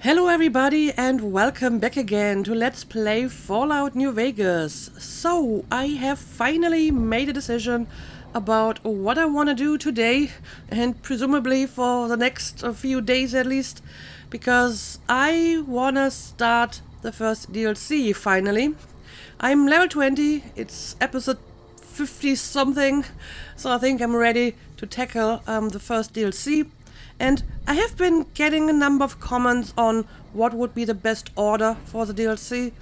Hello everybody and welcome back again to Let's Play Fallout New Vegas. So, I have finally made a decision about what I want to do today and presumably for the next few days at least, because I want to start the first DLC finally. I'm level 20, it's episode 50 something, so I think I'm ready to tackle the first DLC. And I have been getting a number of comments on what would be the best order for the DLC.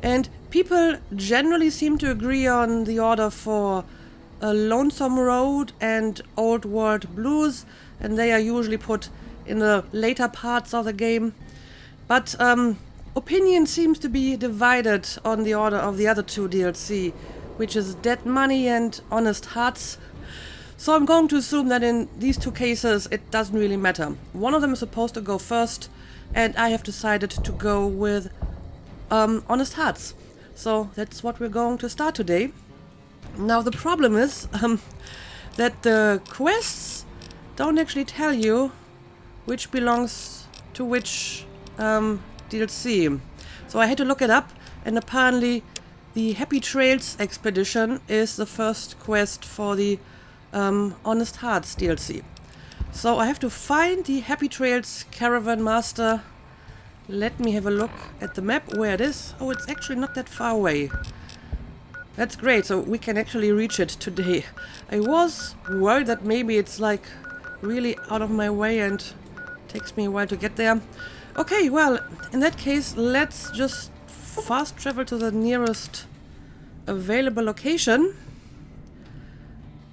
And people generally seem to agree on the order for Lonesome Road and Old World Blues, and they are usually put in the later parts of the game. But opinion seems to be divided on the order of the other two DLC, which is Dead Money and Honest Hearts. So I'm going to assume that in these two cases it doesn't really matter. One of them is supposed to go first, and I have decided to go with Honest Hearts. So that's what we're going to start today. Now the problem is that the quests don't actually tell you which belongs to which DLC. So I had to look it up, and apparently the Happy Trails expedition is the first quest for the Honest Hearts DLC. So I have to find the Happy Trails Caravan Master. Let me have a look at the map where it is. Oh, it's actually not that far away. That's great, so we can actually reach it today. I was worried that maybe it's like really out of my way and takes me a while to get there. Okay, well, in that case, let's just fast travel to the nearest available location.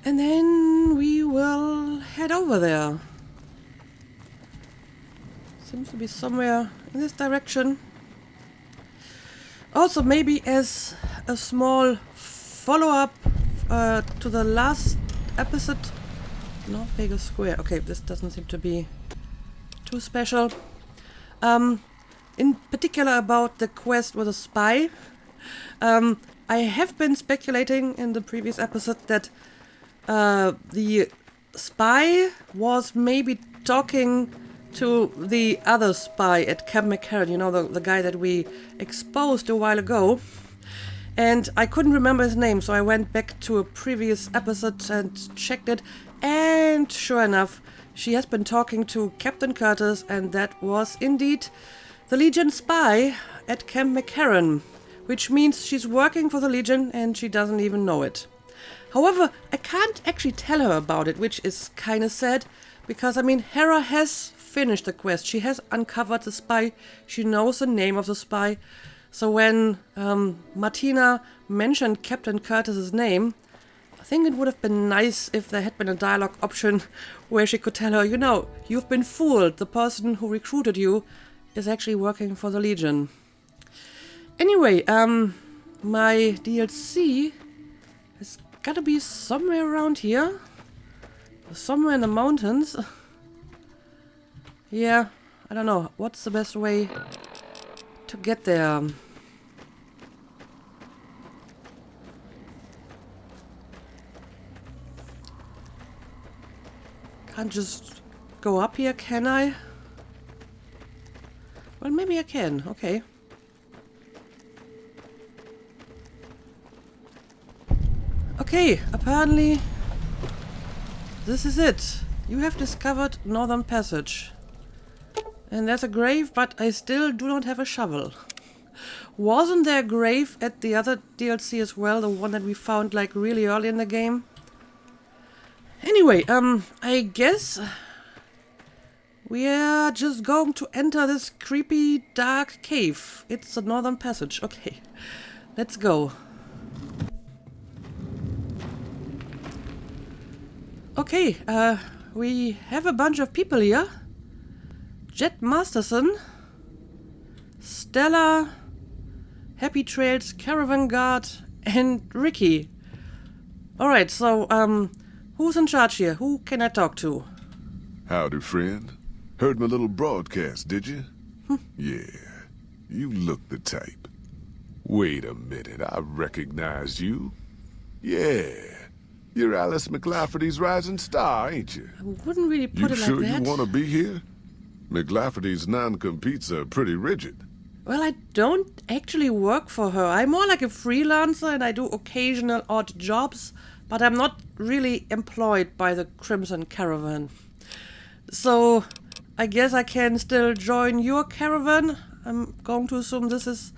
And then we will head over there. Seems to be somewhere in this direction. Also, maybe as a small follow-up to the last episode. North Vegas Square. Okay, this doesn't seem to be too special. In particular about the quest with a spy. I have been speculating in the previous episode that the spy was maybe talking to the other spy at Camp McCarran, you know, the guy that we exposed a while ago. And I couldn't remember his name, so I went back to a previous episode and checked it. And sure enough, she has been talking to Captain Curtis, and that was indeed the Legion spy at Camp McCarran, which means she's working for the Legion and she doesn't even know it. However, I can't actually tell her about it, which is kind of sad, because, I mean, Hera has finished the quest. She has uncovered the spy. She knows the name of the spy. So when Martina mentioned Captain Curtis's name, I think it would have been nice if there had been a dialogue option where she could tell her, you know, you've been fooled. The person who recruited you is actually working for the Legion. Anyway, my DLC has gotta be somewhere around here. Somewhere in the mountains. Yeah, I don't know. What's the best way to get there? Can't just go up here, can I? Well, maybe I can. Okay. Okay, apparently this is it. You have discovered Northern Passage. And there's a grave, but I still do not have a shovel. Wasn't there a grave at the other DLC as well, the one that we found like really early in the game? Anyway, I guess we are just going to enter this creepy dark cave. It's the Northern Passage. Okay, let's go. Okay, we have a bunch of people here. Jet Masterson, Stella, Happy Trails, Caravan Guard, and Ricky. Alright, so, who's in charge here? Who can I talk to? Howdy, friend. Heard my little broadcast, did you? Yeah, you look the type. Wait a minute, I recognize you. Yeah, you're Alice McLafferty's rising star, ain't you? I wouldn't really put it like that. You sure you want to be here? McLafferty's non-competes are pretty rigid. Well, I don't actually work for her. I'm more like a freelancer and I do occasional odd jobs, but I'm not really employed by the Crimson Caravan. So, I guess I can still join your caravan. I'm going to assume this is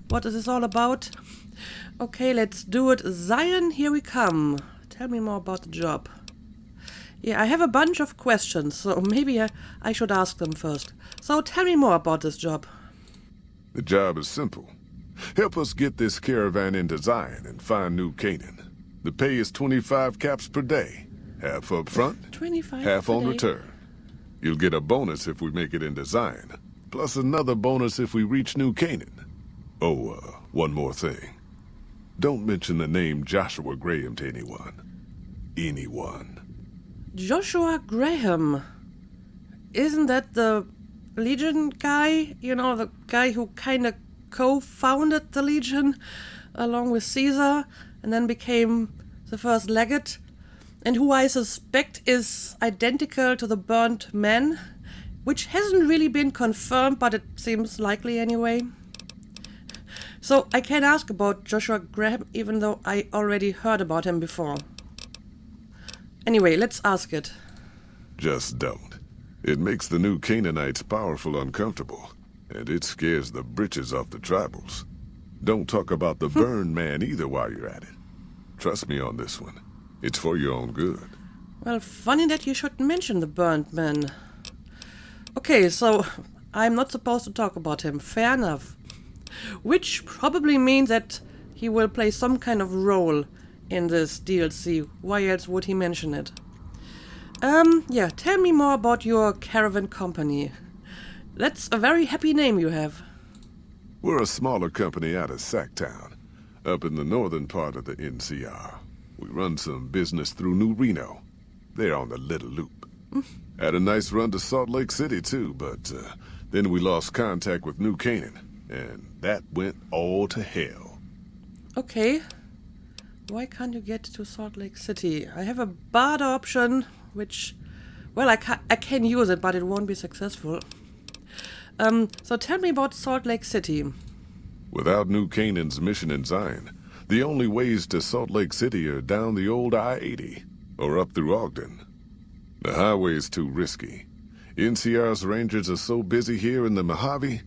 what this is all about. Okay, let's do it. Zion, here we come. Tell me more about the job. Yeah, I have a bunch of questions, so maybe I should ask them first. So tell me more about this job. The job is simple. Help us get this caravan into Zion and find New Canaan. The pay is 25 caps per day. Half up front, 25 half per on day. return. You'll get a bonus if we make it into Zion, plus another bonus if we reach New Canaan. Oh, one more thing. Don't mention the name Joshua Graham to anyone. Anyone. Joshua Graham. Isn't that the Legion guy? You know, the guy who kind of co-founded the Legion along with Caesar and then became the first legate, and who I suspect is identical to the burnt man, which hasn't really been confirmed, but it seems likely anyway. So I can ask about Joshua Graham even though I already heard about him before. Anyway, let's ask it. Just don't. It makes the New Canaanites powerful uncomfortable, and it scares the britches off the tribals. Don't talk about the burn man either while you're at it. Trust me on this one. It's for your own good. Well, funny that you should mention the burnt man. Okay, so I'm not supposed to talk about him. Fair enough. Which probably means that he will play some kind of role in this DLC. Why else would he mention it? Yeah, tell me more about your caravan company. That's a very happy name you have. We're a smaller company out of Sacktown, up in the northern part of the NCR. We run some business through New Reno. They're on the Little Loop. Had a nice run to Salt Lake City, too, but then we lost contact with New Canaan, and that went all to hell. Okay. Why can't you get to Salt Lake City? I have a barter option, which, well, I can use it, but it won't be successful. So tell me about Salt Lake City. Without New Canaan's mission in Zion, the only ways to Salt Lake City are down the old I-80, or up through Ogden. The highway's too risky. NCR's rangers are so busy here in the Mojave,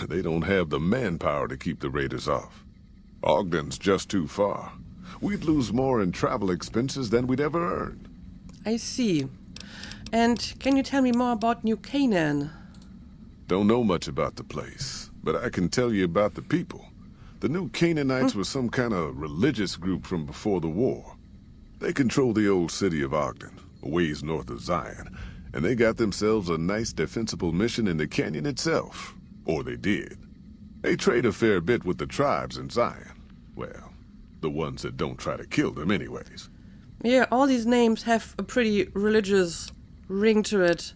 they don't have the manpower to keep the raiders off. Ogden's just too far. We'd lose more in travel expenses than we'd ever earn. I see. And can you tell me more about New Canaan? Don't know much about the place, but I can tell you about the people. The New Canaanites were some kind of religious group from before the war. They control the old city of Ogden, a ways north of Zion, and they got themselves a nice defensible mission in the canyon itself. Or they did. They trade a fair bit with the tribes in Zion. Well, the ones that don't try to kill them anyways. Yeah, all these names have a pretty religious ring to it.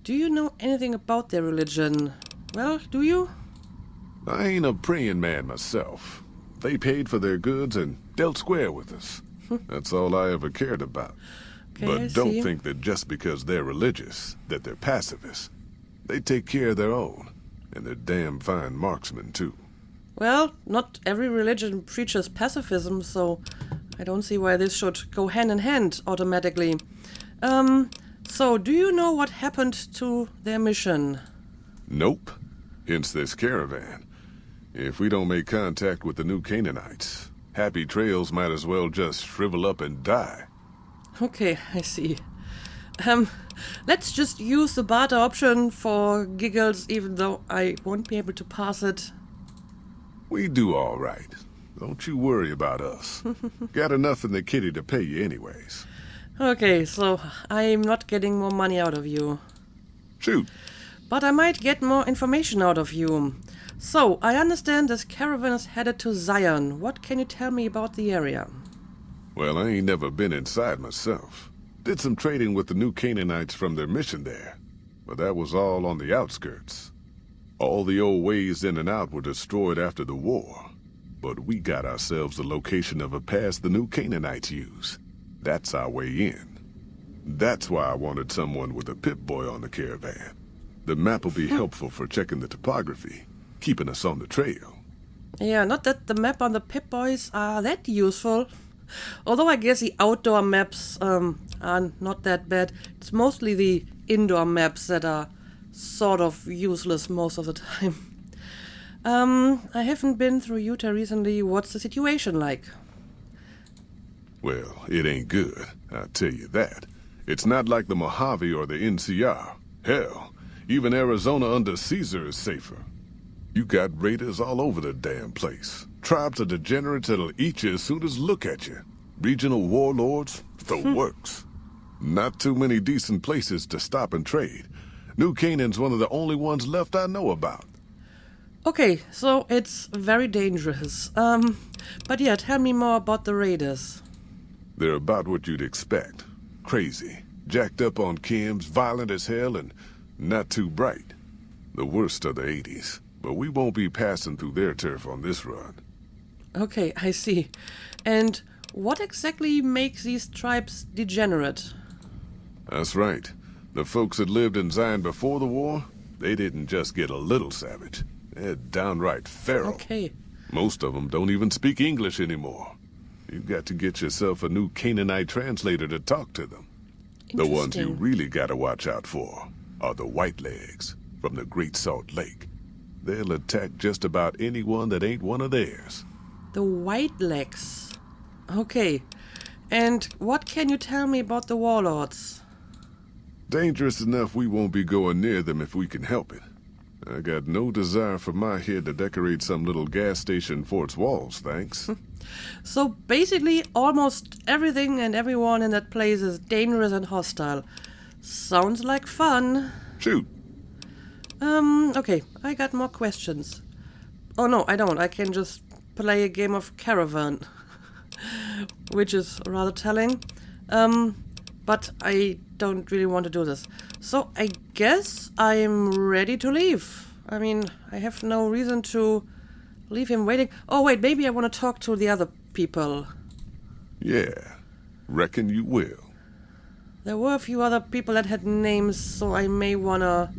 Do you know anything about their religion? Well, do you? I ain't a praying man myself. They paid for their goods and dealt square with us. That's all I ever cared about. Okay, But I don't see. think that just because they're religious, that they're pacifists. They take care of their own, and they're damn fine marksmen, too. Well, not every religion preaches pacifism, so I don't see why this should go hand in hand automatically. So do you know what happened to their mission? Nope. Hence this caravan. If we don't make contact with the New Canaanites, Happy Trails might as well just shrivel up and die. Okay, I see. Let's just use the barter option for giggles, even though I won't be able to pass it. We do all right. Don't you worry about us. Got enough in the kitty to pay you anyways. Okay, so I'm not getting more money out of you. Shoot. But I might get more information out of you. So, I understand this caravan is headed to Zion. What can you tell me about the area? Well, I ain't never been inside myself. Did some trading with the New Canaanites from their mission there. But that was all on the outskirts. All the old ways in and out were destroyed after the war. But we got ourselves the location of a pass the New Canaanites use. That's our way in. That's why I wanted someone with a Pip-Boy on the caravan. The map will be helpful for checking the topography, keeping us on the trail. Yeah, not that the map on the Pip-Boys are that useful. Although I guess the outdoor maps are not that bad. It's mostly the indoor maps that are sort of useless most of the time. I haven't been through Utah recently. What's the situation like? Well, it ain't good, I'll tell you that. It's not like the Mojave or the NCR. Hell, even Arizona under Caesar is safer. You got raiders all over the damn place. Tribes of degenerates that'll eat you as soon as look at you. Regional warlords, the works. Not too many decent places to stop and trade. New Canaan's one of the only ones left I know about. Okay, so it's very dangerous. But yeah, tell me more about the raiders. They're about what you'd expect. Crazy, jacked up on chems, violent as hell, and not too bright. The worst of the 80s. But we won't be passing through their turf on this run. Okay, I see. And what exactly makes these tribes degenerate? That's right. The folks that lived in Zion before the war, they didn't just get a little savage. They're downright feral. Okay. Most of them don't even speak English anymore. You've got to get yourself a new Canaanite translator to talk to them. The ones you really gotta watch out for are the Whitelegs from the Great Salt Lake. They'll attack just about anyone that ain't one of theirs. The Whitelegs. Okay. And what can you tell me about the warlords? Dangerous enough we won't be going near them if we can help it. I got no desire for my head to decorate some little gas station fort's walls, thanks. So basically almost everything and everyone in that place is dangerous and hostile. Sounds like fun. Shoot. Okay, I got more questions. Oh no, I don't. I can just play a game of caravan. Which is rather telling. But I don't really want to do this. So I guess I'm ready to leave. I mean, I have no reason to leave him waiting. Oh wait, maybe I want to talk to the other people. Yeah, reckon you will. There were a few other people that had names, so I may want to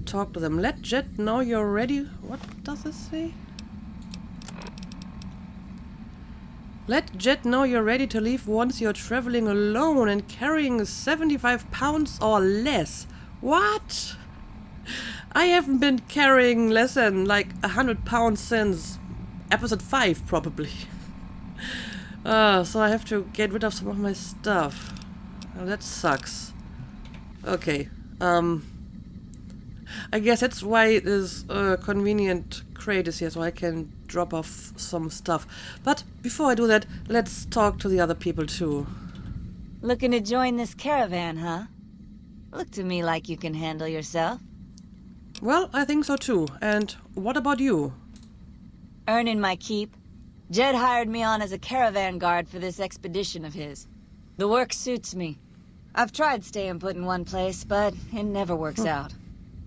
talk to them. Let Jet know you're ready. What does this say? Let Jet know you're ready to leave once you're traveling alone and carrying 75 pounds or less. What? I haven't been carrying less than like 100 pounds since episode 5 probably. So I have to get rid of some of my stuff. Oh, that sucks. Okay. I guess that's why this convenient crate is here, so I can drop off some stuff. But before I do that, let's talk to the other people too. Looking to join this caravan, huh? Look to me like you can handle yourself. Well, I think so too. And what about you? Earning my keep. Jed hired me on as a caravan guard for this expedition of his. The work suits me. I've tried staying put in one place, but it never works out.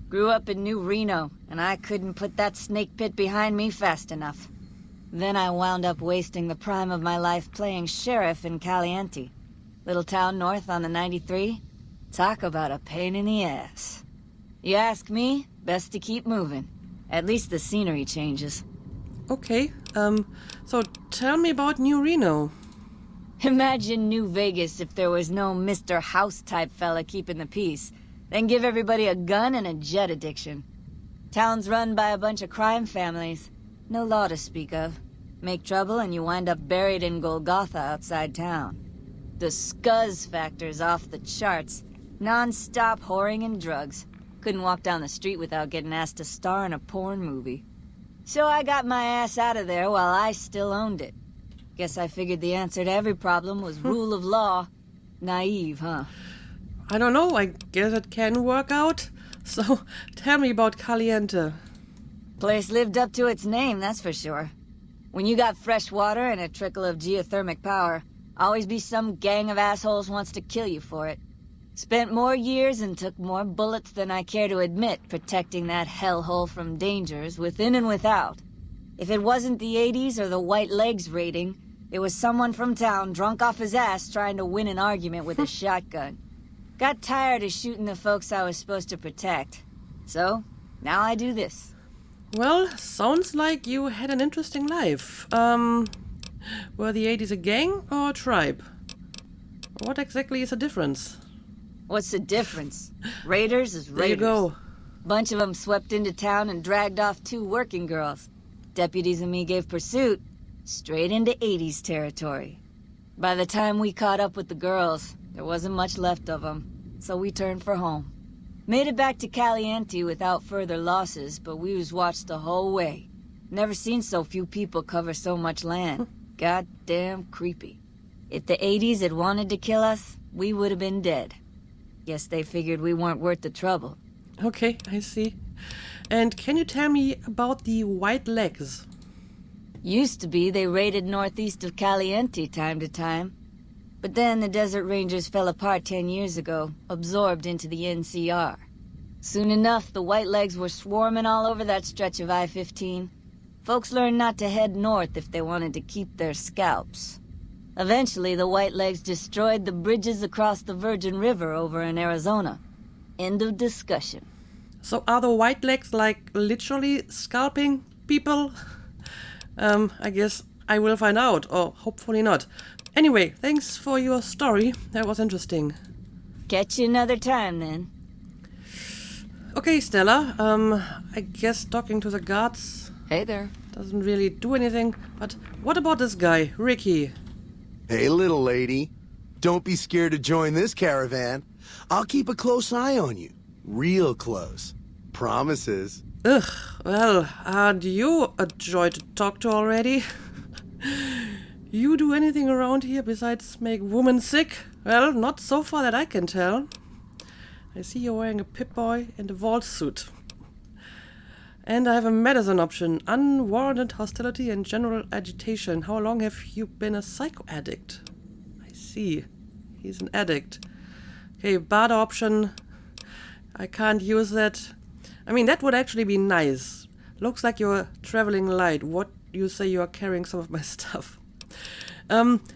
Grew up in New Reno, and I couldn't put that snake pit behind me fast enough. Then I wound up wasting the prime of my life playing sheriff in Caliente. Little town north on the 93. Talk about a pain in the ass. You ask me, best to keep moving. At least the scenery changes. Okay, so tell me about New Reno. Imagine New Vegas if there was no Mr. House-type fella keeping the peace. Then give everybody a gun and a jet addiction. Town's run by a bunch of crime families. No law to speak of. Make trouble and you wind up buried in Golgotha outside town. The scuzz factor's off the charts. Non-stop whoring and drugs. Couldn't walk down the street without getting asked to star in a porn movie. So I got my ass out of there while I still owned it. Guess I figured the answer to every problem was rule of law. Naive, huh? I don't know, I guess it can work out. So, tell me about Caliente. Place lived up to its name, that's for sure. When you got fresh water and a trickle of geothermic power, always be some gang of assholes wants to kill you for it. Spent more years and took more bullets than I care to admit protecting that hellhole from dangers within and without. If it wasn't the 80s or the White Legs raiding, it was someone from town drunk off his ass trying to win an argument with a shotgun. Got tired of shooting the folks I was supposed to protect. So, now I do this. Well, sounds like you had an interesting life. Were the 80s a gang or a tribe? What exactly is the difference? What's the difference? Raiders is raiders. There you go. Bunch of them swept into town and dragged off 2 working girls. Deputies and me gave pursuit, straight into 80s territory. By the time we caught up with the girls, there wasn't much left of them, so we turned for home. Made it back to Caliente without further losses, but we was watched the whole way. Never seen so few people cover so much land. Goddamn creepy. If the 80s had wanted to kill us, we would have been dead. Guess they figured we weren't worth the trouble. Okay, I see. And can you tell me about the White Legs? Used to be they raided northeast of Caliente time to time. But then the Desert Rangers fell apart 10 years ago, absorbed into the NCR. Soon enough, the White Legs were swarming all over that stretch of I-15. Folks learned not to head north if they wanted to keep their scalps. Eventually, the White Legs destroyed the bridges across the Virgin River over in Arizona. End of discussion. So are the White Legs like literally scalping people? I guess I will find out, or hopefully not. Anyway, thanks for your story. That was interesting. Catch you another time, then. Okay, Stella. I guess talking to the guards Hey there. doesn't really do anything. But what about this guy, Ricky? Hey, little lady. Don't be scared to join this caravan. I'll keep a close eye on you. Real close. Promises. Ugh, well, aren't you a joy to talk to already? You do anything around here besides make women sick? Well, not so far that I can tell. I see you're wearing a Pip-Boy and a Vault suit. And I have a medicine option. Unwarranted hostility and general agitation. How long have you been a psycho addict? I see. He's an addict. Okay, bad option. I can't use that. I mean, that would actually be nice. Looks like you're a traveling light. What you say you are carrying some of my stuff.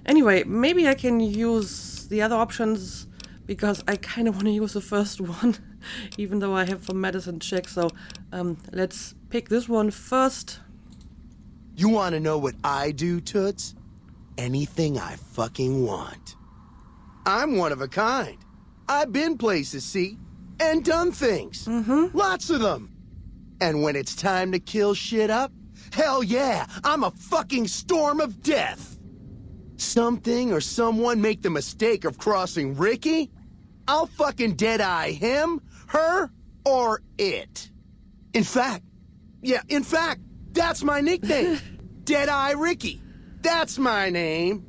Anyway, maybe I can use the other options because I kind of want to use the first one, even though I have a medicine check. So let's pick this one first. You want to know what I do, Toots? Anything I fucking want. I'm one of a kind. I've been places, see, and done things. Lots of them. And when it's time to kill shit up, hell yeah, I'm a fucking storm of death. Something or someone make the mistake of crossing Ricky, I'll fucking dead-eye him, her, or it. In fact, that's my nickname. Dead-Eye Ricky. That's my name.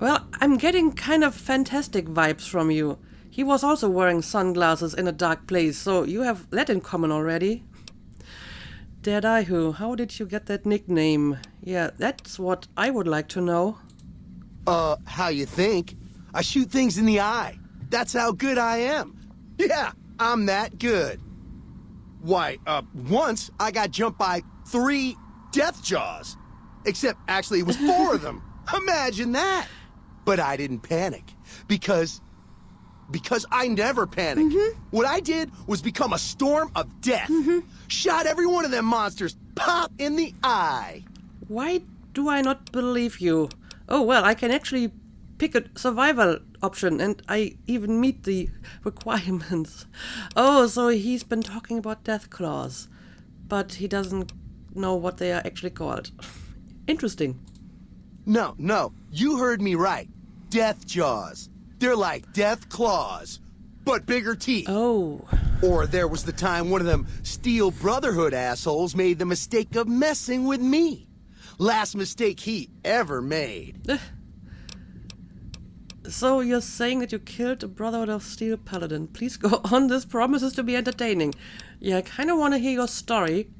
Well, I'm getting kind of fantastic vibes from you. He was also wearing sunglasses in a dark place, so you have that in common already. Dead-Eye who? How did you get that nickname? Yeah, that's what I would like to know. How you think? I shoot things in the eye. That's how good I am. Yeah, I'm that good. Why, once I got jumped by 3 death jaws. Except, actually, it was 4 of them. Imagine that. But I didn't panic. Because I never panic. What I did was become a storm of death. Shot every one of them monsters pop in the eye. Why do I not believe you? Oh, well, I can actually pick a survival option, and I even meet the requirements. Oh, so he's been talking about death claws, but he doesn't know what they are actually called. Interesting. No, you heard me right. Death jaws. They're like death claws, but bigger teeth. Oh. Or there was the time one of them Steel Brotherhood assholes made the mistake of messing with me. Last mistake he ever made. So you're saying that you killed a Brotherhood of Steel Paladin. Please go on, this promises to be entertaining. Yeah, I kind of want to hear your story,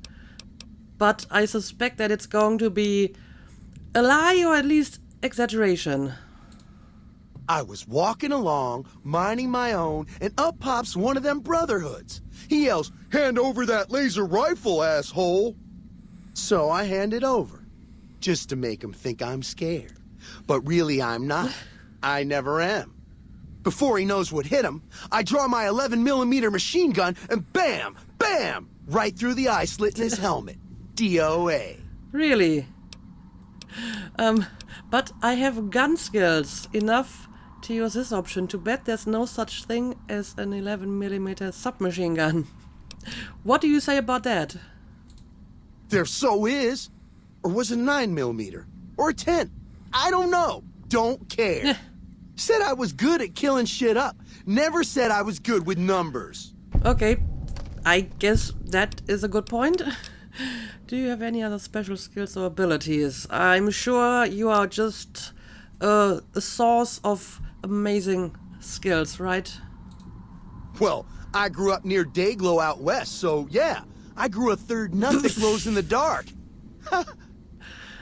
but I suspect that it's going to be a lie or at least exaggeration. I was walking along, minding my own, and up pops one of them Brotherhoods. He yells, "Hand over that laser rifle, asshole!" So I hand it over, just to make him think I'm scared. But really I'm not. I never am. Before he knows what hit him, I draw my 11mm machine gun and bam! Bam! Right through the eye slit in his helmet. DOA. Really? But I have gun skills enough to use this option. Too bad there's no such thing as an 11mm submachine gun. What do you say about that? There so is. Or was it 9mm? Or a 10? I don't know. Don't care. Said I was good at killing shit up. Never said I was good with numbers. Okay, I guess that is a good point. Do you have any other special skills or abilities? I'm sure you are just a source of amazing skills, right? Well, I grew up near Dayglow out west, so yeah. I grew a third nut that glows in the dark.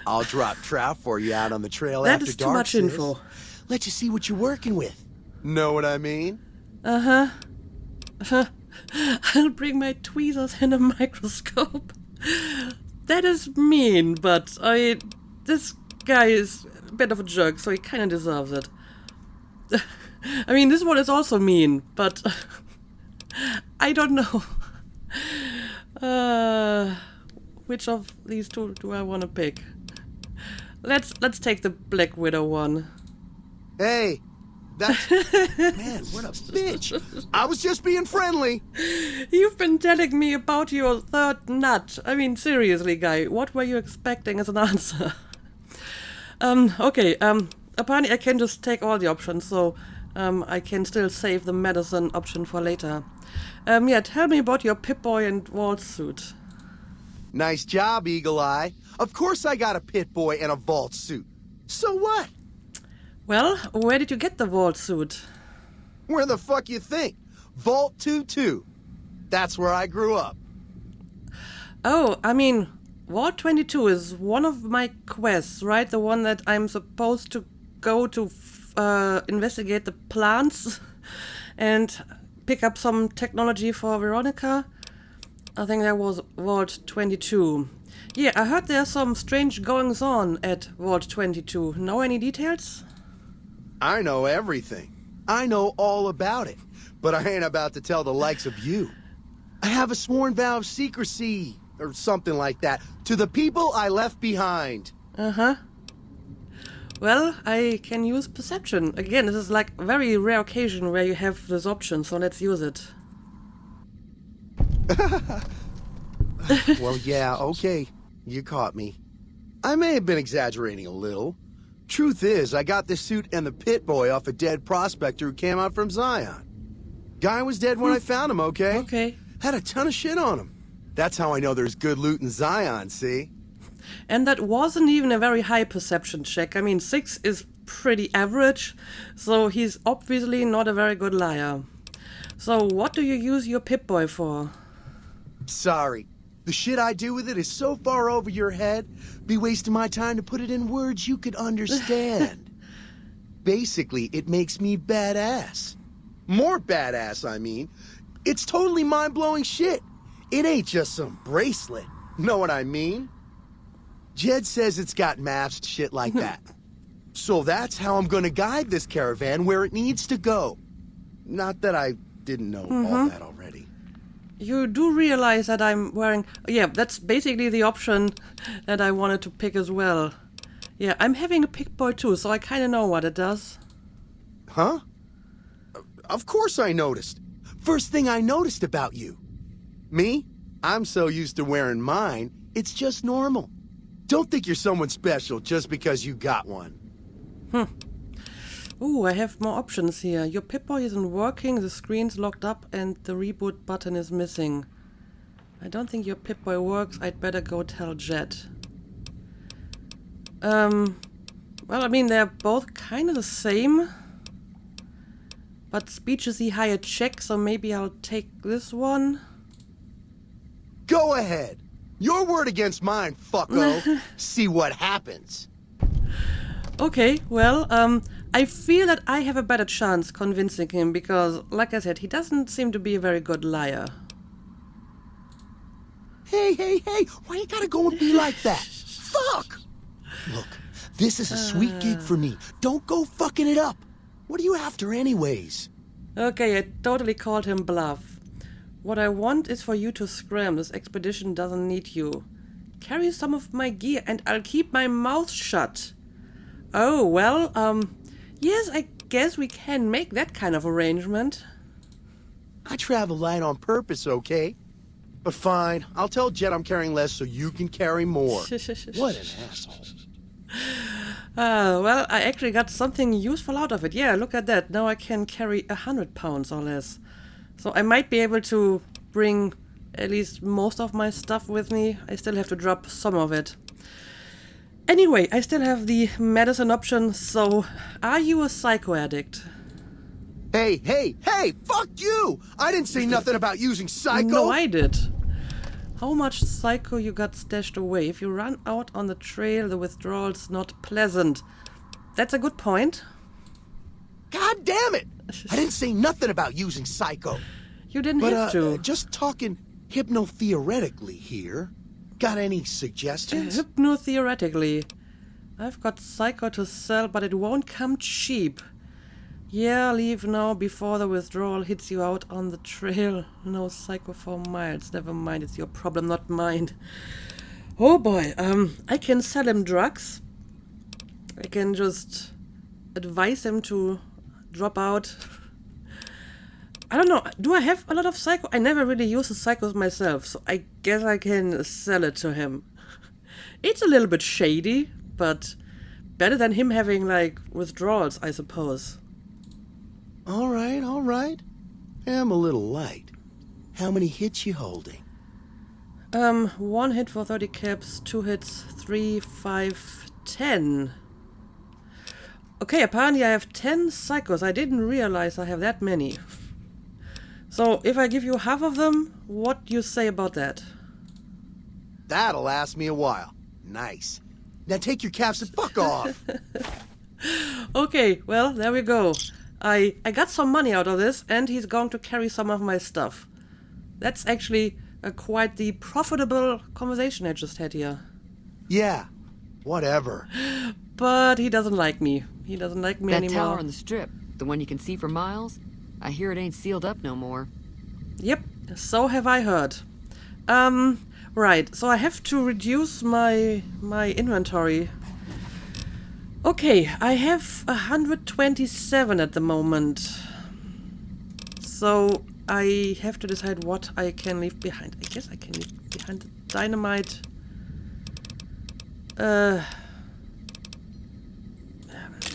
I'll drop trout for you out on the trail That after is too dark, much sis. info. Let you see what you're working with. Know what I mean? Uh-huh. I'll bring my tweezers and a microscope. That is mean, but this guy is a bit of a jerk, so he kind of deserves it. I mean, this one is also mean, but I don't know. Which of these two do I want to pick? Let's take the Black Widow one. Hey, that's... Man, what a bitch. I was just being friendly. You've been telling me about your third nut. I mean, seriously, guy, what were you expecting as an answer? Okay, apparently I can just take all the options, so I can still save the medicine option for later. Yeah, tell me about your Pip-Boy and Waltz suit. Nice job, Eagle Eye. Of course I got a Pit-Boy and a vault suit. So what? Well, where did you get the Waltz suit? Where the fuck you think? Vault 22. That's where I grew up. Oh, I mean, Vault 22 is one of my quests, right? The one that I'm supposed to go to investigate the plants and pick up some technology for Veronica. I think that was Vault 22. Yeah, I heard there's some strange goings-on at Vault 22. Know any details? I know everything. I know all about it. But I ain't about to tell the likes of you. I have a sworn vow of secrecy, or something like that, to the people I left behind. Uh-huh. Well, I can use perception. Again, this is like a very rare occasion where you have this option, so let's use it. Well, yeah, okay. You caught me. I may have been exaggerating a little. Truth is, I got this suit and the Pit-Boy off a dead prospector who came out from Zion. Guy was dead when I found him, okay? Okay. Had a ton of shit on him. That's how I know there's good loot in Zion, see? And that wasn't even a very high perception check. I mean, 6 is pretty average, so he's obviously not a very good liar. So what do you use your Pip-Boy for? Sorry. The shit I do with it is so far over your head, be wasting my time to put it in words you could understand. Basically, it makes me badass. More badass, I mean. It's totally mind-blowing shit. It ain't just some bracelet. Know what I mean? Jed says it's got masked shit like that. So that's how I'm gonna guide this caravan where it needs to go. Not that I didn't know all that already. You do realize that I'm wearing... Yeah, that's basically the option that I wanted to pick as well. Yeah, I'm having a Pip-Boy too, so I kind of know what it does. Huh? Of course I noticed. First thing I noticed about you. Me? I'm so used to wearing mine, it's just normal. Don't think you're someone special just because you got one. Ooh, I have more options here. Your Pip-Boy isn't working, the screen's locked up, and the reboot button is missing. I don't think your Pip-Boy works. I'd better go tell Jet. Well, I mean, they're both kind of the same. But speech is the higher check, so maybe I'll take this one. Go ahead. Your word against mine, fucko. See what happens. Okay, well, I feel that I have a better chance convincing him because, like I said, he doesn't seem to be a very good liar. Hey, why you gotta go and be like that? Fuck! Look, this is a sweet gig for me. Don't go fucking it up. What are you after anyways? Okay, I totally called him bluff. What I want is for you to scram. This expedition doesn't need you. Carry some of my gear and I'll keep my mouth shut. Oh, well, yes, I guess we can make that kind of arrangement. I travel light on purpose, okay? But fine, I'll tell Jet I'm carrying less so you can carry more. What an asshole. Well, I actually got something useful out of it. Yeah, look at that. Now I can carry 100 pounds or less. So I might be able to bring at least most of my stuff with me. I still have to drop some of it. Anyway, I still have the medicine option, so are you a psycho addict? Hey, fuck you! I didn't say nothing about using psycho! No, I did. How much psycho you got stashed away? If you run out on the trail, the withdrawal's not pleasant. That's a good point. God damn it! I didn't say nothing about using psycho. You didn't have to. Just talking hypno-theoretically here. Got any suggestions? Hypno-theoretically. I've got psycho to sell, but it won't come cheap. Yeah, leave now before the withdrawal hits you out on the trail. No psycho for miles. Never mind, it's your problem, not mine. Oh boy, I can sell him drugs. I can just advise him to drop out. I don't know, do I have a lot of psycho? I never really use the psychos myself, so I guess I can sell it to him. It's a little bit shady, but better than him having, like, withdrawals, I suppose. All right. I'm a little light. How many hits you holding? 1 hit for 30 caps, 2 hits, 3, 5, 10. Okay, apparently I have 10 psychos. I didn't realize I have that many. So, if I give you half of them, what do you say about that? That'll last me a while. Nice. Now take your caps and fuck off. Okay, well, there we go. I got some money out of this, and he's going to carry some of my stuff. That's actually quite the profitable conversation I just had here. Yeah, whatever. But he doesn't like me. He doesn't like me That anymore. tower on the strip, the one you can see for miles, I hear it ain't sealed up no more. Yep, so have I heard. Right, so I have to reduce my inventory. Okay, I have 127 at the moment. So I have to decide what I can leave behind. I guess I can leave behind the dynamite.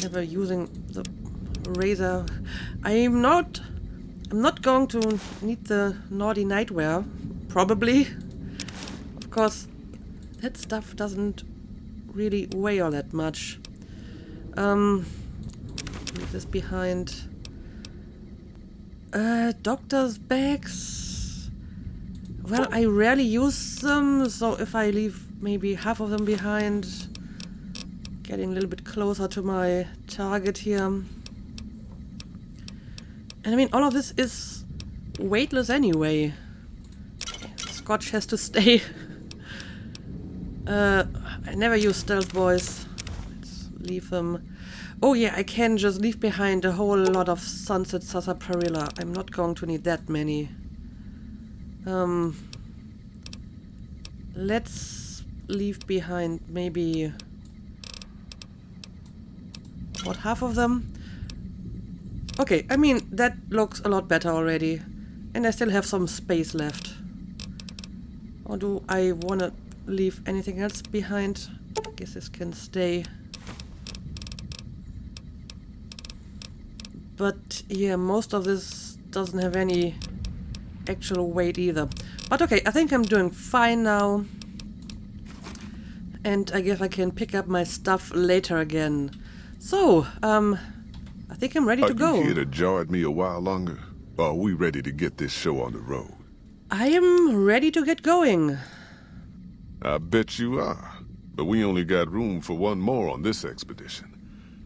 Never using the razor. I'm not going to need the naughty nightwear. Probably. Of course, that stuff doesn't really weigh all that much. Leave this behind. Doctor's bags. Well, I rarely use them, so if I leave maybe half of them behind, getting a little bit closer to my target here. And I mean, all of this is weightless anyway. Scotch has to stay. I never use stealth boys. Let's leave them. Oh yeah, I can just leave behind a whole lot of Sunset Sarsaparilla. I'm not going to need that many. Let's leave behind maybe... what, half of them? Okay, I mean, that looks a lot better already. And I still have some space left. Or do I want to leave anything else behind? I guess this can stay. But yeah, most of this doesn't have any actual weight either. But okay, I think I'm doing fine now. And I guess I can pick up my stuff later again. So, I think I'm ready to go. Are you here to jar at me a while longer? Or are we ready to get this show on the road? I am ready to get going. I bet you are. But we only got room for one more on this expedition.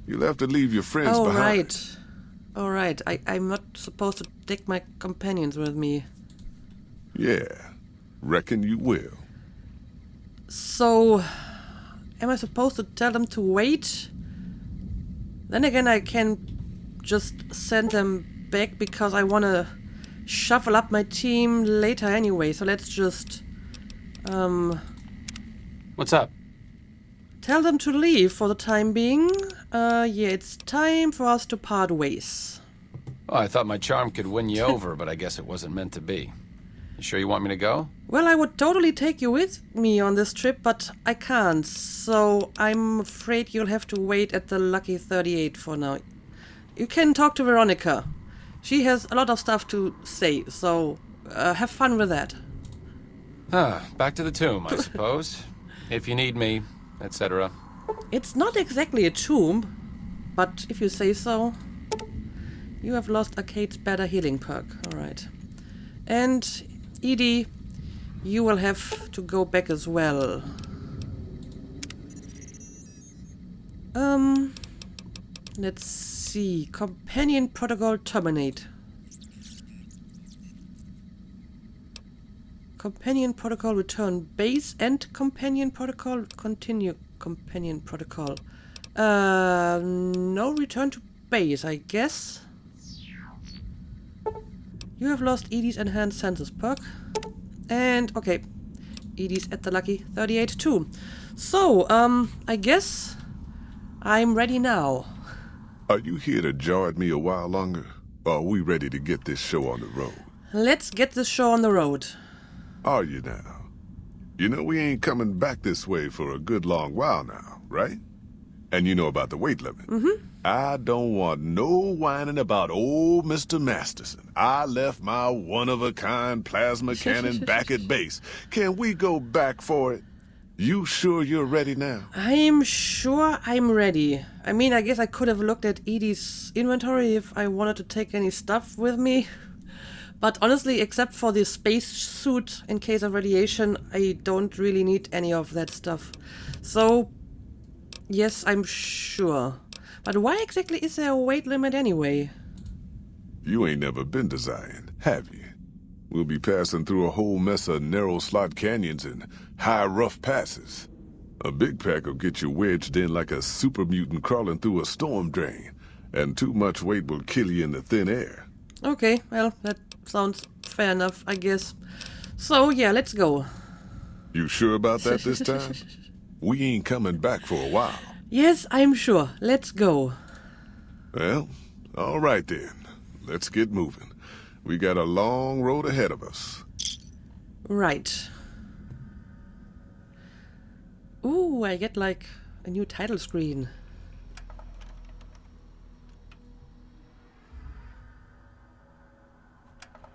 You'll have to leave your friends behind. All right. I'm not supposed to take my companions with me. Yeah, reckon you will. So, am I supposed to tell them to wait? Then again, I can just send them back because I want to shuffle up my team later anyway, so let's just What's up? tell them to leave for the time being. Yeah, it's time for us to part ways. Oh, I thought my charm could win you over, but I guess it wasn't meant to be. You sure you want me to go? Well, I would totally take you with me on this trip, but I can't, so I'm afraid you'll have to wait at the Lucky 38 for now. You can talk to Veronica. She has a lot of stuff to say, so have fun with that. Back to the tomb, I suppose. If you need me, etc. It's not exactly a tomb, but if you say so. You have lost Arcade's better healing perk, alright. And Edie, you will have to go back as well. Let's see. Companion protocol terminate. Companion protocol return base and companion protocol continue companion protocol. No return to base, I guess. You have lost Edie's enhanced senses perk. And okay, Edie's at the Lucky 38 too. So, I guess I'm ready now. Are you here to jaw at me a while longer? Or are we ready to get this show on the road? Let's get this show on the road. Are you now? You know we ain't coming back this way for a good long while now, right? And you know about the weight limit. Mm-hmm. I don't want no whining about old Mr. Masterson. I left my one-of-a-kind plasma cannon back at base. Can we go back for it? You sure you're ready now? I'm sure I'm ready. I mean, I guess I could have looked at Edie's inventory if I wanted to take any stuff with me. But honestly, except for the space suit in case of radiation, I don't really need any of that stuff. So, yes, I'm sure. But why exactly is there a weight limit anyway? You ain't never been to Zion, have you? We'll be passing through a whole mess of narrow slot canyons and high rough passes. A big pack will get you wedged in like a super mutant crawling through a storm drain, and too much weight will kill you in the thin air. Okay, well, that sounds fair enough, I guess. So, yeah, let's go. You sure about that this time? We ain't coming back for a while. Yes, I'm sure. Let's go. Well, all right then. Let's get moving. We got a long road ahead of us. Right. Ooh, I get like a new title screen.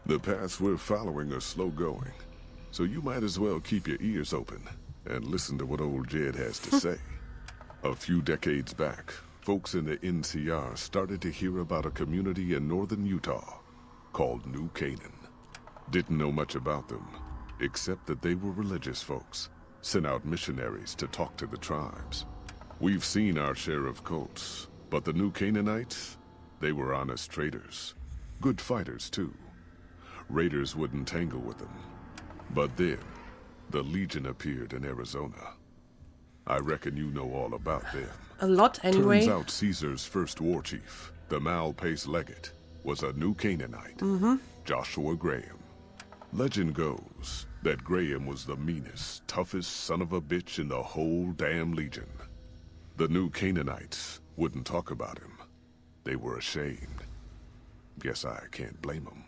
The paths we're following are slow going, so you might as well keep your ears open and listen to what old Jed has to say. A few decades back, folks in the NCR started to hear about a community in northern Utah called New Canaan. Didn't know much about them, except that they were religious folks, sent out missionaries to talk to the tribes. We've seen our share of cults, but the New Canaanites, they were honest traders. Good fighters, too. Raiders wouldn't tangle with them. But then, the Legion appeared in Arizona. I reckon you know all about them. A lot, anyway. Turns out Caesar's first war chief, the Malpace Legate, was a New Canaanite, Joshua Graham. Legend goes that Graham was the meanest, toughest son of a bitch in the whole damn Legion. The New Canaanites wouldn't talk about him. They were ashamed. Guess I can't blame them.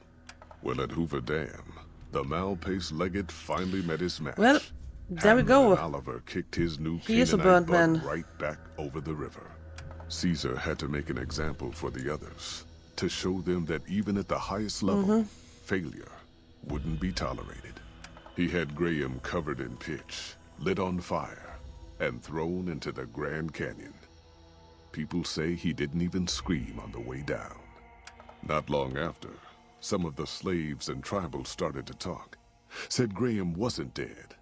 Well, at Hoover Dam, the Malpace Legate finally met his match. Well, there we Hammer go. and Oliver kicked his New He is a Canaanite burnt butt man. right back over the river. Caesar had to make an example for the others, to show them that even at the highest level, failure wouldn't be tolerated. He had Graham covered in pitch, lit on fire, and thrown into the Grand Canyon. People say he didn't even scream on the way down. Not long after, some of the slaves and tribals started to talk. Said Graham wasn't dead.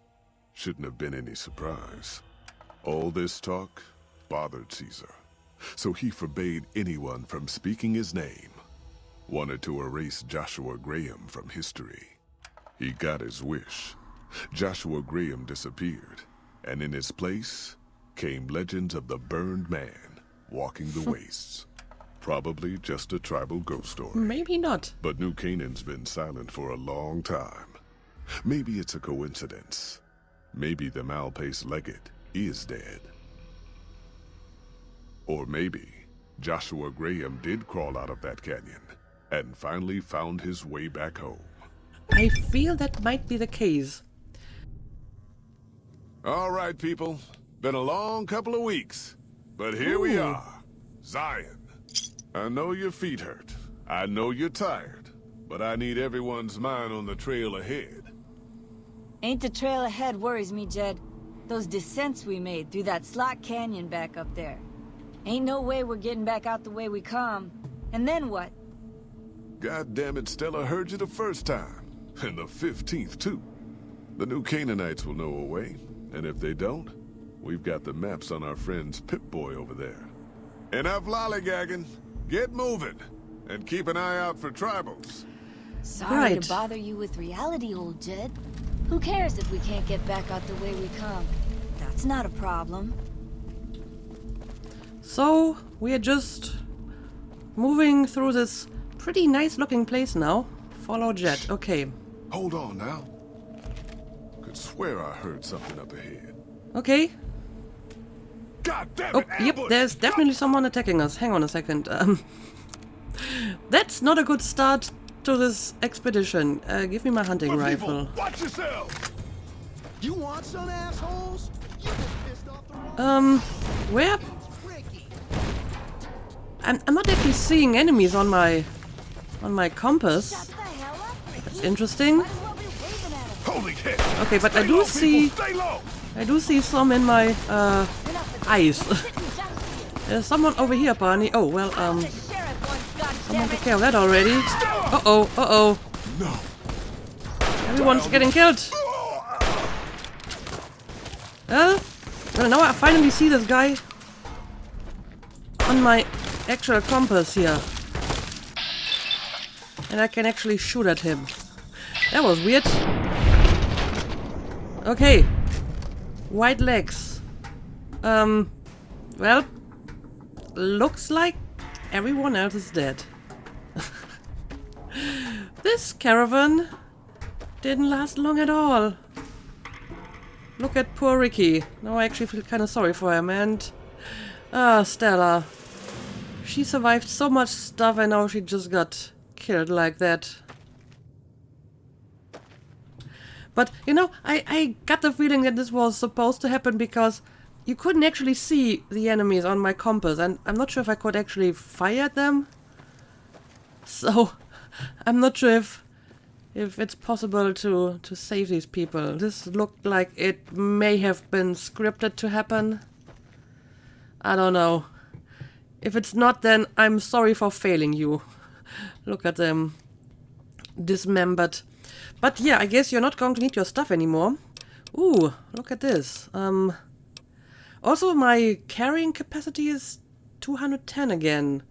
Shouldn't have been any surprise. All this talk bothered Caesar, so he forbade anyone from speaking his name. Wanted to erase Joshua Graham from history. He got his wish. Joshua Graham disappeared, and in his place came legends of the burned man walking the wastes. Probably just a tribal ghost story. Maybe not. But New Canaan's been silent for a long time. Maybe it's a coincidence. Maybe the Malpace legate is dead. Or maybe Joshua Graham did crawl out of that canyon and finally found his way back home. I feel that might be the case. All right, people. Been a long couple of weeks. But here we are. Zion. I know your feet hurt. I know you're tired. But I need everyone's mind on the trail ahead. Ain't the trail ahead worries me, Jed. Those descents we made through that slot canyon back up there. Ain't no way we're getting back out the way we come. And then what? God damn it, Stella heard you the first time. And the 15th, too. The new Canaanites will know a way. And if they don't, we've got the maps on our friend's Pip-Boy over there. Enough lollygagging. Get moving. And keep an eye out for tribals. Sorry Right. to bother you with reality, old Jed. Who cares if we can't get back out the way we come? That's not a problem. So, we are just moving through this pretty nice looking place now. Follow Jet. Okay. Hold on now. Could swear I heard something up ahead. Okay. God damn Oh, it, yep, ambush! there's definitely someone attacking us. Hang on a second. That's not a good start to this expedition. Give me my hunting Good rifle. people, watch yourselves! You want some assholes? You just pissed off the wrong Where? Ricky. I'm not actually seeing enemies on my compass. Shut the hell up! That's interesting. Might as well be waving at him. Holy shit! Okay, but I Stay do low, see people, stay low! I do see some in my eyes. Sitting ducks here. There's someone over here, Barney. Oh well, The sheriff wants, someone goddammit. took care of that already. Uh-oh. No. Everyone's getting killed. Well, now I finally see this guy on my actual compass here. And I can actually shoot at him. That was weird. Okay. White legs. Well, looks like everyone else is dead. This caravan didn't last long at all. Look at poor Ricky. Now I actually feel kind of sorry for him. And Stella. She survived so much stuff and now she just got killed like that. But, you know, I got the feeling that this was supposed to happen because you couldn't actually see the enemies on my compass. And I'm not sure if I could actually fire at them. So, I'm not sure if it's possible to save these people. This looked like it may have been scripted to happen. I don't know. If it's not, then I'm sorry for failing you. Look at them. Dismembered. But yeah, I guess you're not going to need your stuff anymore. Ooh, look at this. Also, my carrying capacity is 210 again.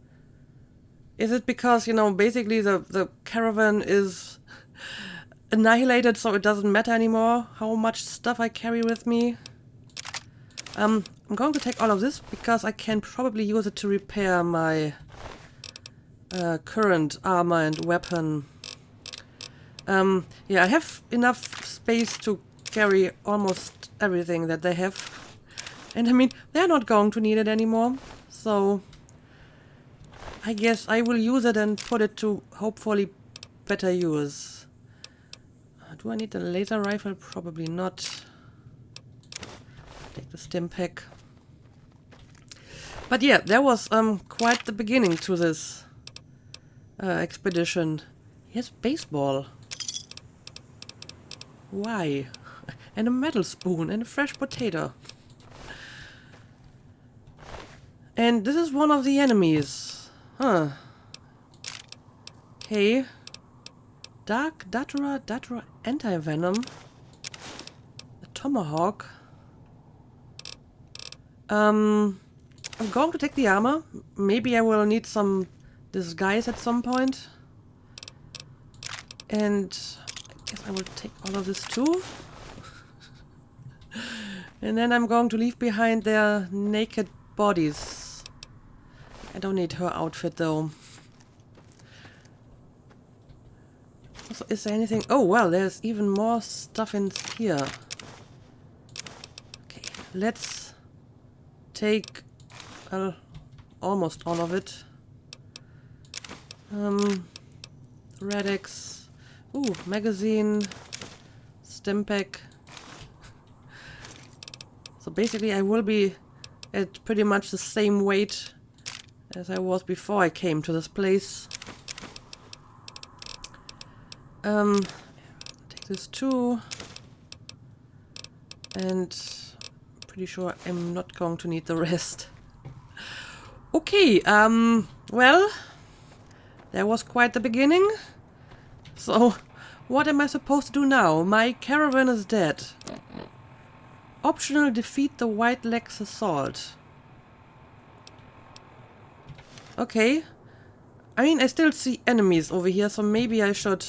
Is it because, you know, basically the caravan is annihilated, so it doesn't matter anymore how much stuff I carry with me? I'm going to take all of this because I can probably use it to repair my current armor and weapon. Yeah, I have enough space to carry almost everything that they have. And I mean, they're not going to need it anymore. So I guess I will use it and put it to hopefully better use. Do I need a laser rifle? Probably not. Take the stim pack. But yeah, there was quite the beginning to this expedition. Here's baseball. Why? And a metal spoon and a fresh potato. And this is one of the enemies. Huh. Okay. Dark Datura anti-venom. A tomahawk. I'm going to take the armor. Maybe I will need some disguise at some point. And I guess I will take all of this too. And then I'm going to leave behind their naked bodies. I don't need her outfit though. So is there anything? Oh well, there's even more stuff in here. Okay, let's take almost all of it. Radix. Ooh, magazine. Stimpack. So basically I will be at pretty much the same weight as I was before I came to this place. Take this too. And pretty sure I'm not going to need the rest. Okay, well, that was quite the beginning. So, what am I supposed to do now? My caravan is dead. Optional, defeat the White Legs Assault. Okay. I mean, I still see enemies over here, so maybe I should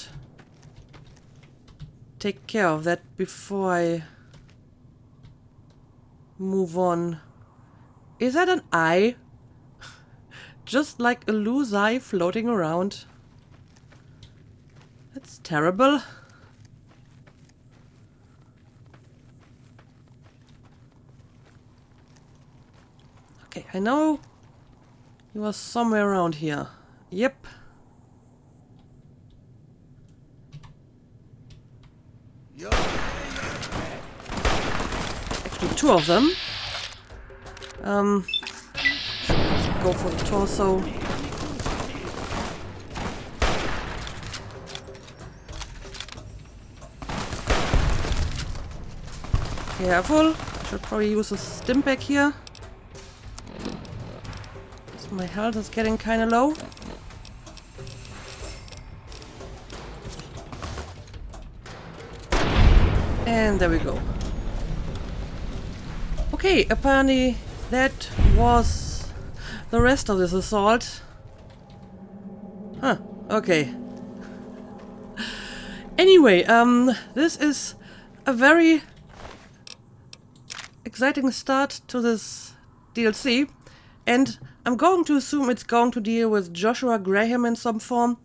take care of that before I move on. Is that an eye? Just like a loose eye floating around. That's terrible. Okay, I know he was somewhere around here. Yep. Actually, two of them. Go for the torso. Careful. Should probably use a stimpack here. So my health is getting kind of low. And there we go. Okay, apparently that was the rest of this assault. Huh, okay. Anyway, this is a very exciting start to this DLC, and I'm going to assume it's going to deal with Joshua Graham in some form.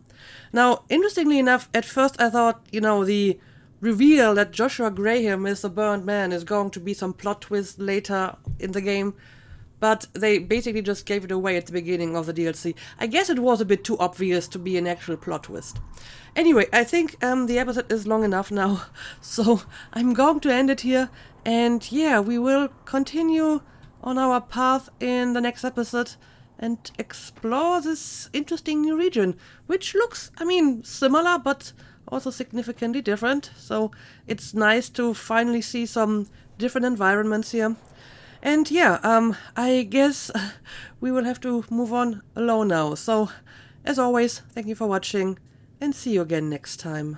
Now, interestingly enough, at first I thought, you know, the reveal that Joshua Graham is the burnt man is going to be some plot twist later in the game, but they basically just gave it away at the beginning of the DLC. I guess it was a bit too obvious to be an actual plot twist. Anyway, I think the episode is long enough now, so I'm going to end it here, and yeah, we will continue on our path in the next episode and explore this interesting new region, which looks, I mean, similar, but also significantly different. So it's nice to finally see some different environments here. And yeah, I guess we will have to move on alone now. So, as always, thank you for watching, and see you again next time.